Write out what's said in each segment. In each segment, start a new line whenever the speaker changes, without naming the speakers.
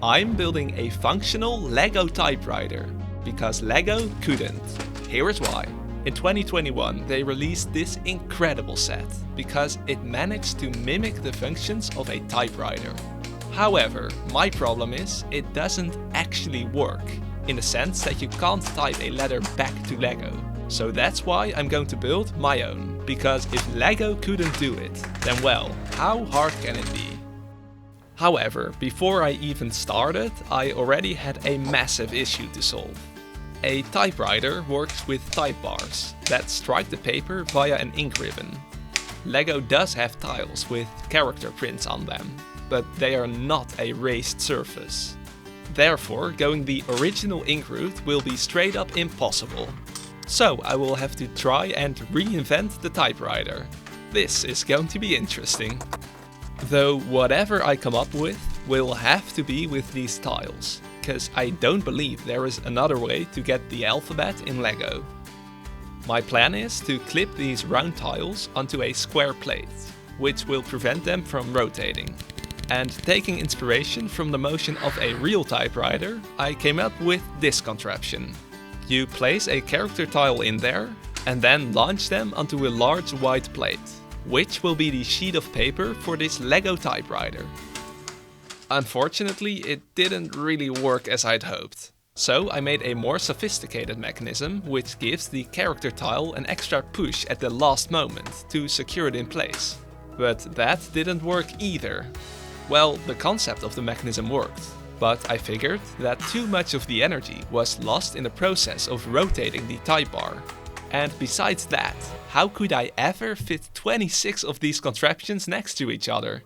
I'm building a functional Lego typewriter, because Lego couldn't. Here is why. In 2021 they released this incredible set, because it managed to mimic the functions of a typewriter. However, my problem is, it doesn't actually work, in the sense that you can't type a letter back to Lego. So that's why I'm going to build my own, because if Lego couldn't do it, then well, how hard can it be? However, before I even started, I already had a massive issue to solve. A typewriter works with type bars that strike the paper via an ink ribbon. Lego does have tiles with character prints on them, but they are not a raised surface. Therefore, going the original ink route will be straight up impossible. So I will have to try and reinvent the typewriter. This is going to be interesting. Though whatever I come up with will have to be with these tiles, because I don't believe there is another way to get the alphabet in Lego. My plan is to clip these round tiles onto a square plate, which will prevent them from rotating. And taking inspiration from the motion of a real typewriter, I came up with this contraption. You place a character tile in there, and then launch them onto a large white plate, which will be the sheet of paper for this Lego typewriter. Unfortunately, it didn't really work as I'd hoped. So I made a more sophisticated mechanism which gives the character tile an extra push at the last moment to secure it in place. But that didn't work either. Well, the concept of the mechanism worked, but I figured that too much of the energy was lost in the process of rotating the type bar. And besides that, how could I ever fit 26 of these contraptions next to each other?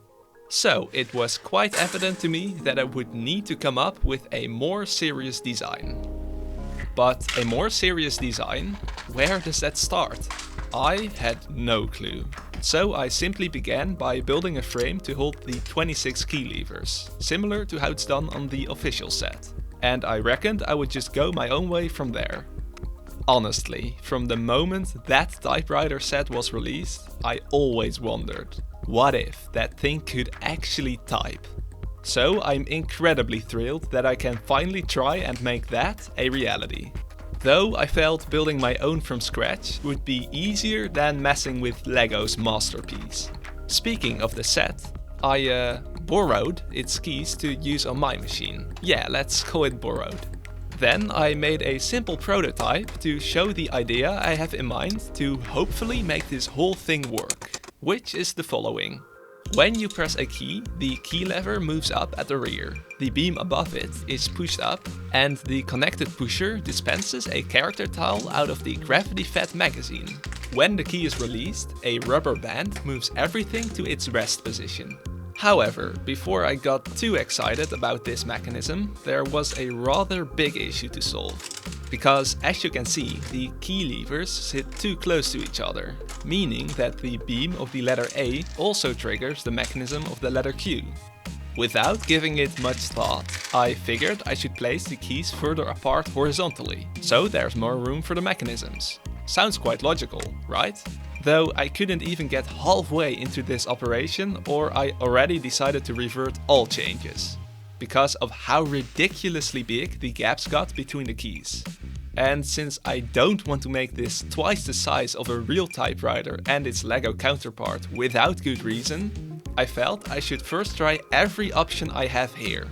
So it was quite evident to me that I would need to come up with a more serious design. But a more serious design? Where does that start? I had no clue. So I simply began by building a frame to hold the 26 key levers, similar to how it's done on the official set. And I reckoned I would just go my own way from there. Honestly, from the moment that typewriter set was released, I always wondered, what if that thing could actually type? So I'm incredibly thrilled that I can finally try and make that a reality. Though I felt building my own from scratch would be easier than messing with Lego's masterpiece. Speaking of the set, I borrowed its keys to use on my machine. Yeah, let's call it borrowed. Then I made a simple prototype to show the idea I have in mind to hopefully make this whole thing work, which is the following. When you press a key, the key lever moves up at the rear, the beam above it is pushed up, and the connected pusher dispenses a character tile out of the gravity-fed magazine. When the key is released, a rubber band moves everything to its rest position. However, before I got too excited about this mechanism, there was a rather big issue to solve. Because, as you can see, the key levers sit too close to each other, meaning that the beam of the letter A also triggers the mechanism of the letter Q. Without giving it much thought, I figured I should place the keys further apart horizontally, so there's more room for the mechanisms. Sounds quite logical, right? Though I couldn't even get halfway into this operation, or I already decided to revert all changes, because of how ridiculously big the gaps got between the keys. And since I don't want to make this twice the size of a real typewriter and its Lego counterpart without good reason, I felt I should first try every option I have here.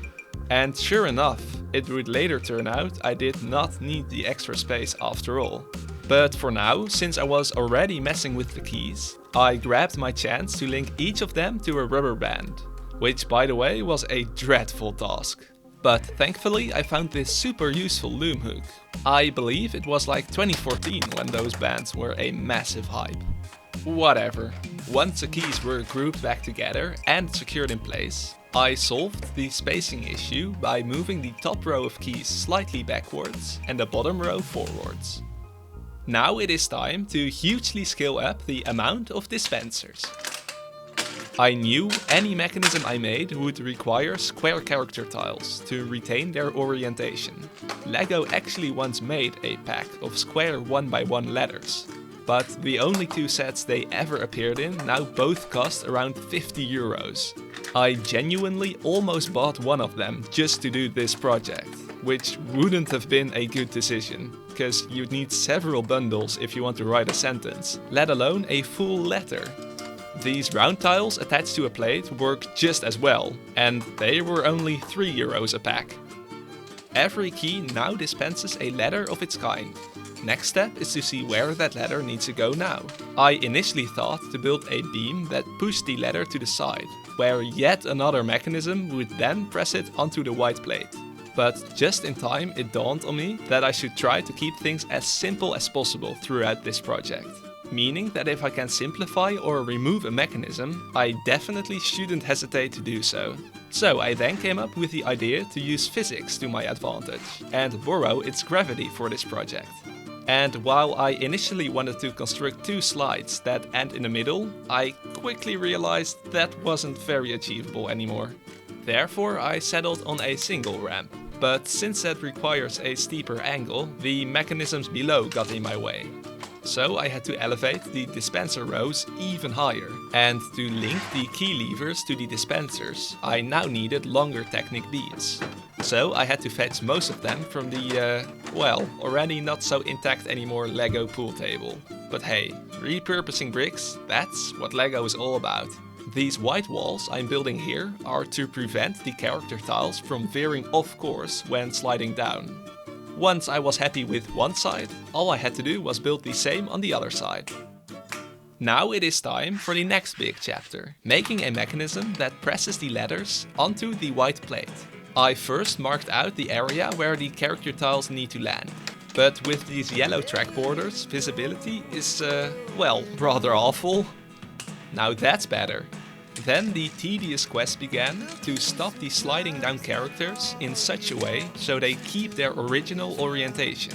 And sure enough, it would later turn out I did not need the extra space after all. But for now, since I was already messing with the keys, I grabbed my chance to link each of them to a rubber band. Which, by the way, was a dreadful task. But thankfully I found this super useful loom hook. I believe it was like 2014 when those bands were a massive hype. Whatever. Once the keys were grouped back together and secured in place, I solved the spacing issue by moving the top row of keys slightly backwards and the bottom row forwards. Now it is time to hugely scale up the amount of dispensers. I knew any mechanism I made would require square character tiles to retain their orientation. Lego actually once made a pack of square 1x1 letters, but the only two sets they ever appeared in now both cost around €50. I genuinely almost bought one of them just to do this project, which wouldn't have been a good decision, because you'd need several bundles if you want to write a sentence, let alone a full letter. These round tiles attached to a plate work just as well, and they were only €3 a pack. Every key now dispenses a letter of its kind. Next step is to see where that letter needs to go now. I initially thought to build a beam that pushed the letter to the side, where yet another mechanism would then press it onto the white plate. But just in time it dawned on me that I should try to keep things as simple as possible throughout this project. Meaning that if I can simplify or remove a mechanism, I definitely shouldn't hesitate to do so. So I then came up with the idea to use physics to my advantage and borrow its gravity for this project. And while I initially wanted to construct 2 slides that end in the middle, I quickly realized that wasn't very achievable anymore. Therefore I settled on a single ramp. But since that requires a steeper angle, the mechanisms below got in my way. So I had to elevate the dispenser rows even higher. And to link the key levers to the dispensers, I now needed longer Technic beams. So I had to fetch most of them from the, already not so intact anymore Lego pool table. But hey, repurposing bricks, that's what Lego is all about. These white walls I'm building here are to prevent the character tiles from veering off course when sliding down. Once I was happy with one side, all I had to do was build the same on the other side. Now it is time for the next big chapter, making a mechanism that presses the letters onto the white plate. I first marked out the area where the character tiles need to land. But with these yellow track borders, visibility is, rather awful. Now that's better. Then the tedious quest began to stop the sliding down characters in such a way so they keep their original orientation.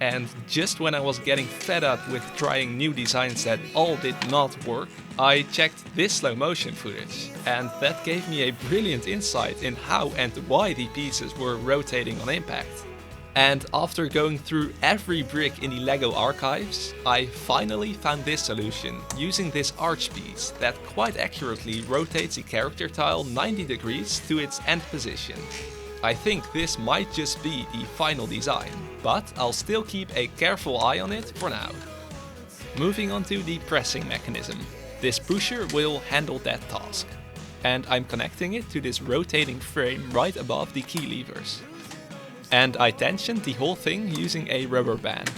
And just when I was getting fed up with trying new designs that all did not work, I checked this slow motion footage, and that gave me a brilliant insight in how and why the pieces were rotating on impact. And after going through every brick in the LEGO archives, I finally found this solution using this arch piece that quite accurately rotates the character tile 90 degrees to its end position. I think this might just be the final design, but I'll still keep a careful eye on it for now. Moving on to the pressing mechanism. This pusher will handle that task. And I'm connecting it to this rotating frame right above the key levers. And I tensioned the whole thing using a rubber band.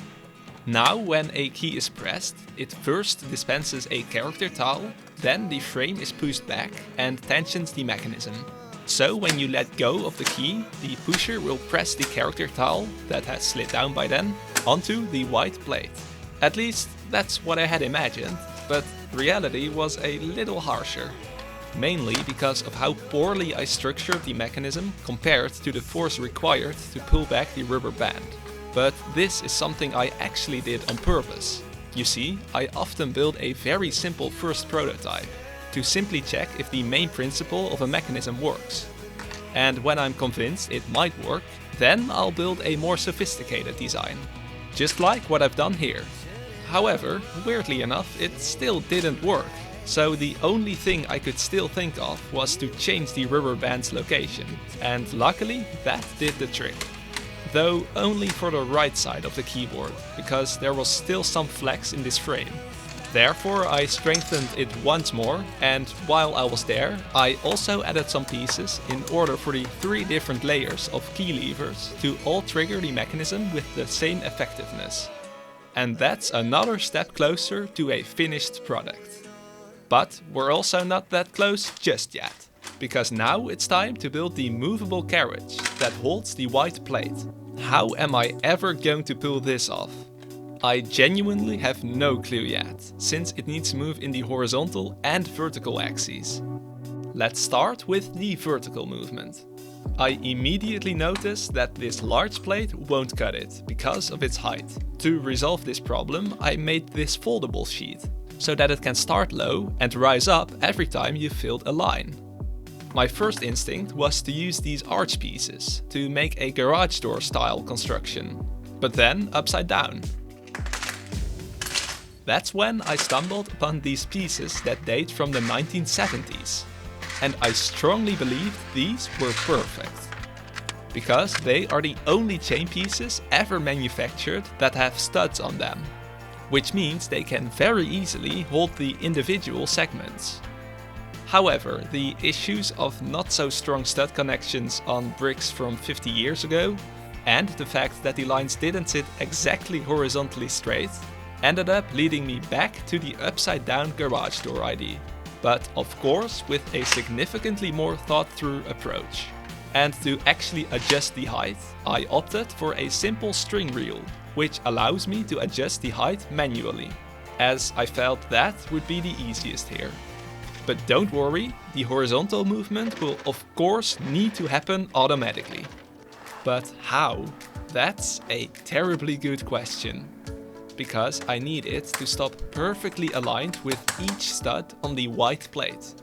Now when a key is pressed, it first dispenses a character tile, then the frame is pushed back and tensions the mechanism. So when you let go of the key, the pusher will press the character tile, that has slid down by then, onto the white plate. At least that's what I had imagined, but reality was a little harsher. Mainly because of how poorly I structured the mechanism compared to the force required to pull back the rubber band. But this is something I actually did on purpose. You see, I often build a very simple first prototype, to simply check if the main principle of a mechanism works. And when I'm convinced it might work, then I'll build a more sophisticated design. Just like what I've done here. However, weirdly enough, it still didn't work. So the only thing I could still think of was to change the rubber band's location, and luckily that did the trick. Though only for the right side of the keyboard, because there was still some flex in this frame. Therefore I strengthened it once more, and while I was there, I also added some pieces in order for the 3 different layers of key levers to all trigger the mechanism with the same effectiveness. And that's another step closer to a finished product. But we're also not that close just yet, because now it's time to build the movable carriage that holds the white plate. How am I ever going to pull this off? I genuinely have no clue yet, since it needs to move in the horizontal and vertical axes. Let's start with the vertical movement. I immediately noticed that this large plate won't cut it because of its height. To resolve this problem, I made this foldable sheet, so that it can start low and rise up every time you filled a line. My first instinct was to use these arch pieces to make a garage door style construction, but then upside down. That's when I stumbled upon these pieces that date from the 1970s. and I strongly believed these were perfect. Because they are the only chain pieces ever manufactured that have studs on them, which means they can very easily hold the individual segments. However, the issues of not so strong stud connections on bricks from 50 years ago, and the fact that the lines didn't sit exactly horizontally straight, ended up leading me back to the upside down garage door idea. But of course with a significantly more thought through approach. And to actually adjust the height, I opted for a simple string reel, which allows me to adjust the height manually, as I felt that would be the easiest here. But don't worry, the horizontal movement will of course need to happen automatically. But how? That's a terribly good question. Because I need it to stop perfectly aligned with each stud on the white plate.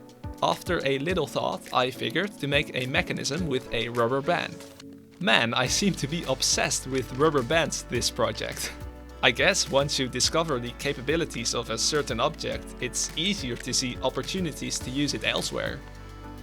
After a little thought, I figured to make a mechanism with a rubber band. Man, I seem to be obsessed with rubber bands this project. I guess once you discover the capabilities of a certain object, it's easier to see opportunities to use it elsewhere.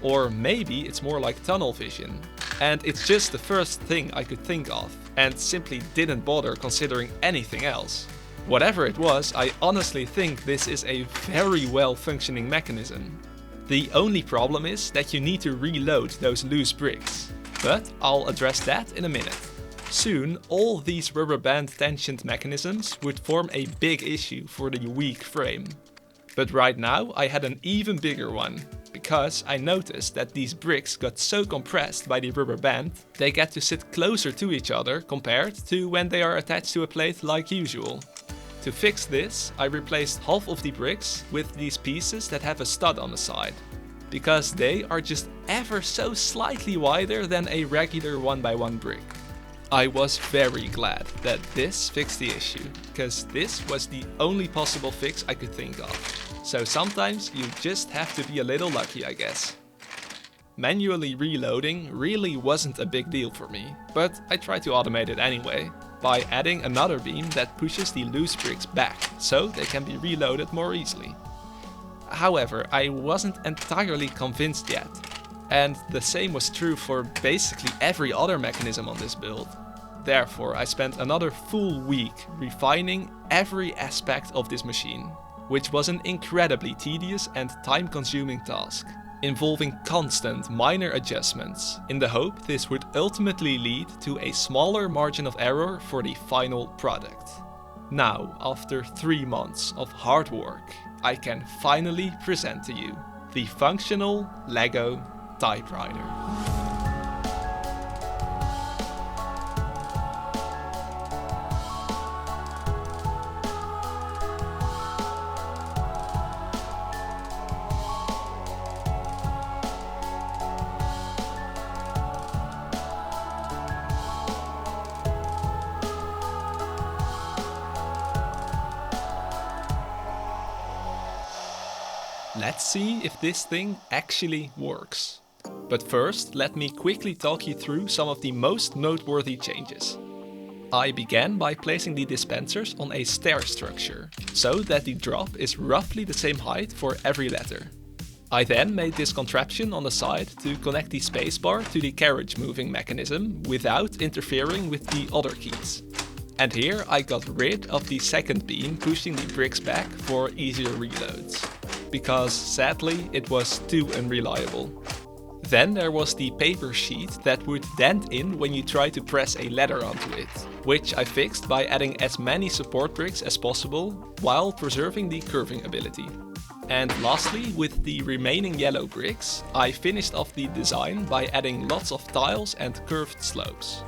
Or maybe it's more like tunnel vision. And it's just the first thing I could think of, and simply didn't bother considering anything else. Whatever it was, I honestly think this is a very well functioning mechanism. The only problem is that you need to reload those loose bricks, but I'll address that in a minute. Soon, all these rubber band tensioned mechanisms would form a big issue for the weak frame. But right now I had an even bigger one, because I noticed that these bricks got so compressed by the rubber band, they get to sit closer to each other compared to when they are attached to a plate like usual. To fix this, I replaced half of the bricks with these pieces that have a stud on the side, because they are just ever so slightly wider than a regular 1x1 brick. I was very glad that this fixed the issue, because this was the only possible fix I could think of. So sometimes you just have to be a little lucky, I guess. Manually reloading really wasn't a big deal for me, but I tried to automate it anyway, by adding another beam that pushes the loose bricks back, so they can be reloaded more easily. However, I wasn't entirely convinced yet, and the same was true for basically every other mechanism on this build. Therefore, I spent another full week refining every aspect of this machine, which was an incredibly tedious and time-consuming task, involving constant minor adjustments, in the hope this would ultimately lead to a smaller margin of error for the final product. Now, after 3 months of hard work, I can finally present to you the functional LEGO Typewriter. Let's see if this thing actually works. But first, let me quickly talk you through some of the most noteworthy changes. I began by placing the dispensers on a stair structure, so that the drop is roughly the same height for every letter. I then made this contraption on the side to connect the spacebar to the carriage moving mechanism without interfering with the other keys. And here I got rid of the second beam pushing the bricks back for easier reloads, because sadly it was too unreliable. Then there was the paper sheet that would dent in when you try to press a letter onto it, which I fixed by adding as many support bricks as possible while preserving the curving ability. And lastly, with the remaining yellow bricks, I finished off the design by adding lots of tiles and curved slopes.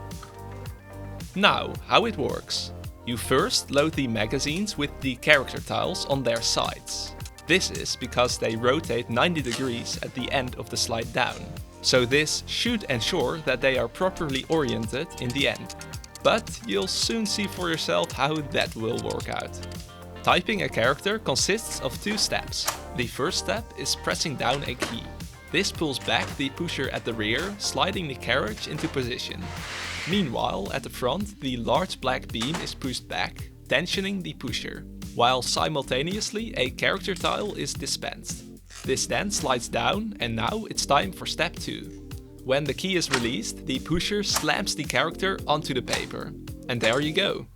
Now, how it works. You first load the magazines with the character tiles on their sides. This is because they rotate 90 degrees at the end of the slide down. So this should ensure that they are properly oriented in the end. But you'll soon see for yourself how that will work out. Typing a character consists of 2 steps. The first step is pressing down a key. This pulls back the pusher at the rear, sliding the carriage into position. Meanwhile, at the front, the large black beam is pushed back, tensioning the pusher, while simultaneously a character tile is dispensed. This then slides down, and now it's time for step 2. When the key is released, the pusher slams the character onto the paper. And there you go.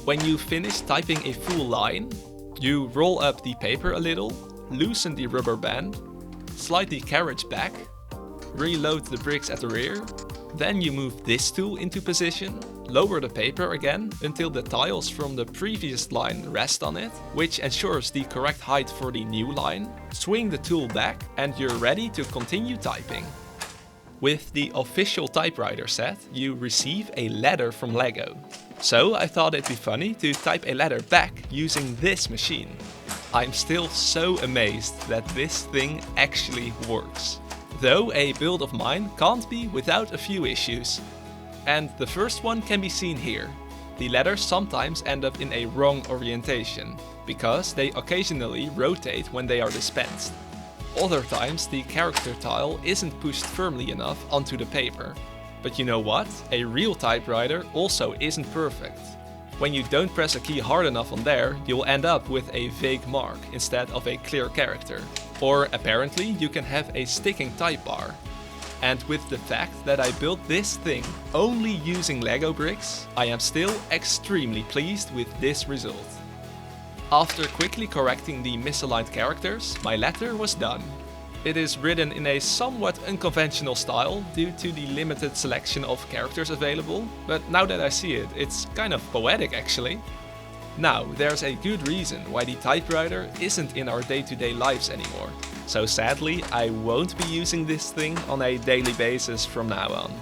When you finish typing a full line, you roll up the paper a little, loosen the rubber band, slide the carriage back, reload the bricks at the rear, then you move this tool into position, lower the paper again until the tiles from the previous line rest on it, which ensures the correct height for the new line, swing the tool back, and you're ready to continue typing. With the official typewriter set, you receive a letter from LEGO. So I thought it'd be funny to type a letter back using this machine. I'm still so amazed that this thing actually works. Though a build of mine can't be without a few issues. And the first one can be seen here. The letters sometimes end up in a wrong orientation, because they occasionally rotate when they are dispensed. Other times the character tile isn't pushed firmly enough onto the paper. But you know what? A real typewriter also isn't perfect. When you don't press a key hard enough on there, you'll end up with a vague mark instead of a clear character. Or apparently you can have a sticking type bar. And with the fact that I built this thing only using Lego bricks, I am still extremely pleased with this result. After quickly correcting the misaligned characters, my letter was done. It is written in a somewhat unconventional style due to the limited selection of characters available, but now that I see it, it's kind of poetic actually. Now, there's a good reason why the typewriter isn't in our day-to-day lives anymore. So sadly, I won't be using this thing on a daily basis from now on.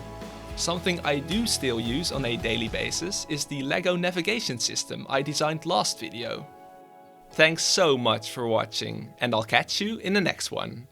Something I do still use on a daily basis is the LEGO navigation system I designed last video. Thanks so much for watching, and I'll catch you in the next one.